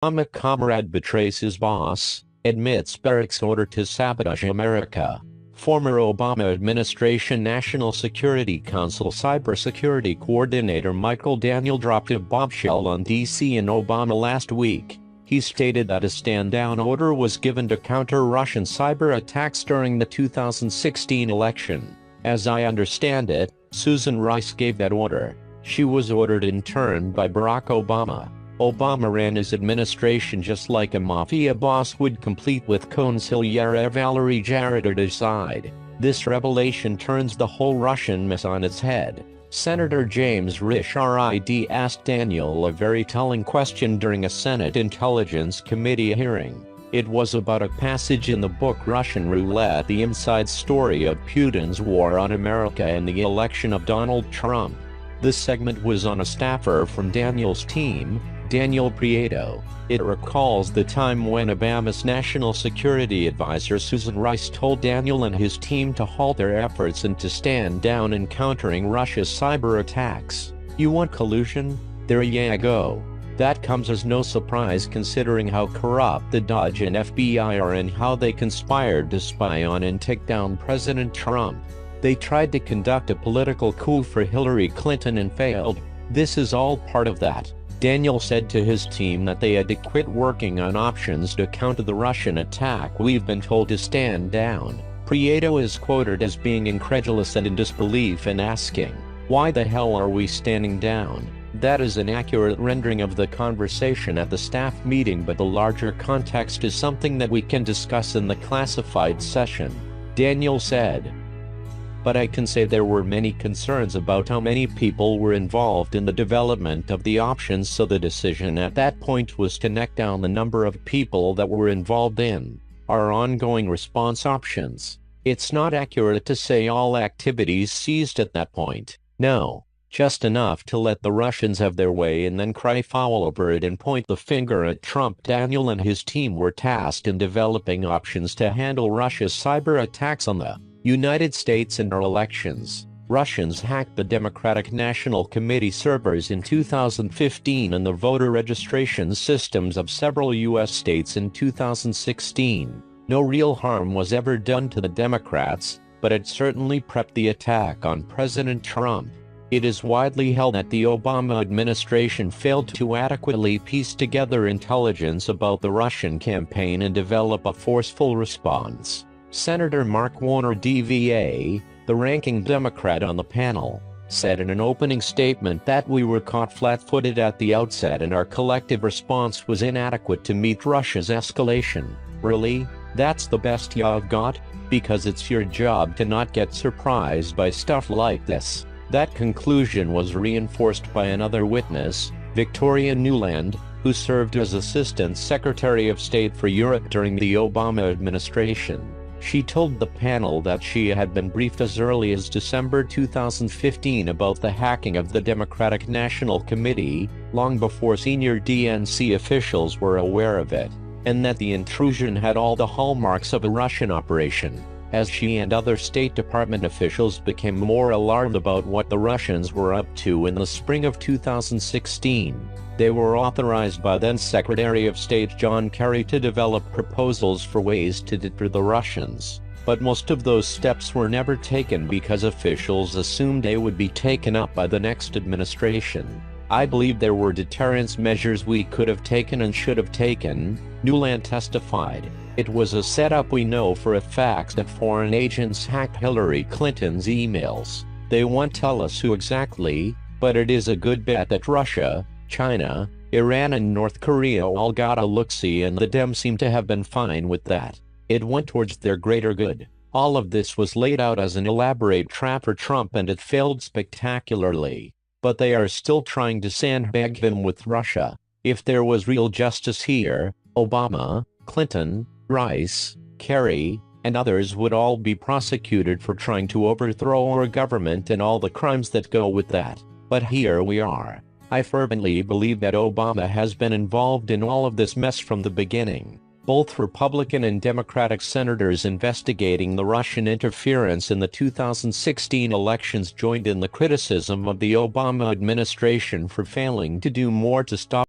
Comrade betrays his boss, admits Barrack's order to sabotage America. Former Obama administration National Security Council cybersecurity coordinator Michael Daniel dropped a bombshell on D.C. and Obama last week. He stated that a stand-down order was given to counter Russian cyber attacks during the 2016 election. As I understand it, Susan Rice gave that order. She was ordered in turn by Barack Obama. Obama ran his administration just like a mafia boss would, complete with consigliere Valerie Jarrett at his side. This revelation turns the whole Russian mess on its head. Senator James Richard asked Daniel a very telling question during a Senate Intelligence Committee hearing. It was about a passage in the book Russian Roulette, the inside story of Putin's war on America and the election of Donald Trump. This segment was on a staffer from Daniel's team, Daniel Prieto. It recalls the time when Obama's national security advisor Susan Rice told Daniel and his team to halt their efforts and to stand down in countering Russia's cyber attacks. You want collusion? There you go. That comes as no surprise considering how corrupt the DOJ and FBI are and how they conspired to spy on and take down President Trump. They tried to conduct a political coup for Hillary Clinton and failed. This is all part of that. Daniel said to his team that they had to quit working on options to counter the Russian attack. We've been told to stand down. Prieto is quoted as being incredulous and in disbelief and asking, "Why the hell are we standing down?" That is an accurate rendering of the conversation at the staff meeting, but the larger context is something that we can discuss in the classified session. Daniel said, "But I can say there were many concerns about how many people were involved in the development of the options, so the decision at that point was to neck down the number of people that were involved in our ongoing response options. It's not accurate to say all activities ceased at that point. No, just enough to let the Russians have their way and then cry foul over it and point the finger at Trump." Daniel and his team were tasked in developing options to handle Russia's cyber attacks on the United States and our elections. Russians hacked the Democratic National Committee servers in 2015 and the voter registration systems of several U.S. states in 2016. No real harm was ever done to the Democrats, but it certainly prepped the attack on President Trump. It is widely held that the Obama administration failed to adequately piece together intelligence about the Russian campaign and develop a forceful response. Senator Mark Warner DVA, the ranking Democrat on the panel, said in an opening statement that we were caught flat-footed at the outset and our collective response was inadequate to meet Russia's escalation. Really? That's the best you've got? Because it's your job to not get surprised by stuff like this. That conclusion was reinforced by another witness, Victoria Nuland, who served as Assistant Secretary of State for Europe during the Obama administration. She told the panel that she had been briefed as early as December 2015 about the hacking of the Democratic National Committee, long before senior DNC officials were aware of it, and that the intrusion had all the hallmarks of a Russian operation. As she and other State Department officials became more alarmed about what the Russians were up to in the spring of 2016, they were authorized by then Secretary of State John Kerry to develop proposals for ways to deter the Russians. But most of those steps were never taken because officials assumed they would be taken up by the next administration. "I believe there were deterrence measures we could have taken and should have taken," Nuland testified. "It was a setup. We know for a fact that foreign agents hacked Hillary Clinton's emails. They won't tell us who exactly, but it is a good bet that Russia, China, Iran and North Korea all got a look-see, and the Dems seem to have been fine with that. It went towards their greater good. All of this was laid out as an elaborate trap for Trump and it failed spectacularly. But they are still trying to sandbag him with Russia. If there was real justice here, Obama, Clinton, Rice, Kerry, and others would all be prosecuted for trying to overthrow our government and all the crimes that go with that. But here we are. I fervently believe that Obama has been involved in all of this mess from the beginning. Both Republican and Democratic senators investigating the Russian interference in the 2016 elections joined in the criticism of the Obama administration for failing to do more to stop